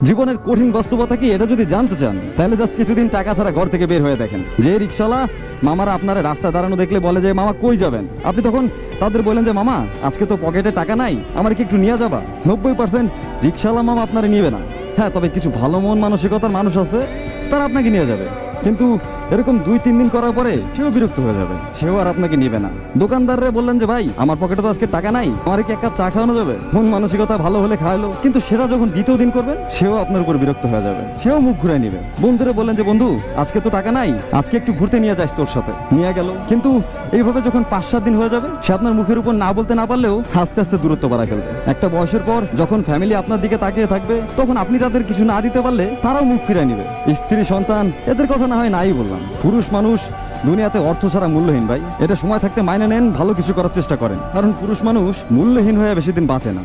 জীবনের কঠিন বাস্তবতা কি এটা যদি জানতে চান তাহলে জাস্ট কিছুদিন টাকা ছাড়া ঘর থেকে বের হয়ে দেখেন। যে রিক্সাওয়ালা মামারা আপনারা রাস্তায় দাঁড়ানো দেখলে বলে যে মামা কই যাবেন, আপনি তখন তাদের বলেন যে মামা আজকে তো পকেটে টাকা নাই, আমার কি একটু নিয়ে যাবা। 90% রিক্সাওয়ালা মামা আপনারা নিবে না। হ্যাঁ, তবে কিছু ভালো মন মানসিকতার মানুষ আছে, তারা আপনাকে নিয়ে যাবে। কিন্তু এরকম 2-3 দিন করার পরে সেও বিরক্ত হয়ে যাবে, সেও আর আপনাকে নিবে না। দোকানদাররে বললেন যে ভাই আমার পকেটে তো আজকে টাকা নাই, আমার কি এক কাপ চা খাওয়ানো যাবে। মন মানসিকতা ভালো হলে খাওয়ালো, কিন্তু সেটা যখন দ্বিতীয় দিন করবেন সেও আপনার উপর বিরক্ত হয়ে যাবে, সেও মুখ ঘুরে নিবে। বন্ধুরে বললেন যে বন্ধু আজকে তো টাকা নাই, আজকে একটু ঘুরতে নিয়ে যাস তোর সাথে, নিয়ে গেল। কিন্তু এইভাবে যখন 5-7 দিন হয়ে যাবে সে আপনার মুখের উপর না বলতে না পারলেও আস্তে আস্তে দূরত্ব বাড়া ফেলবে। একটা বয়সের পর যখন ফ্যামিলি আপনার দিকে তাকিয়ে থাকবে তখন আপনি তাদের কিছু না দিতে পারলে তারাও মুখ ফিরে নিবে। স্ত্রী সন্তান এদের কথা না হয় নাই বললাম, পুরুষ মানুষ দুনিয়াতে অর্থ ছাড়া মূল্যহীন ভাই। এটা সময় থাকতে মাইনে নেন, ভালো কিছু করার চেষ্টা করেন, কারণ পুরুষ মানুষ মূল্যহীন হয়ে বেশি দিন বাঁচে না।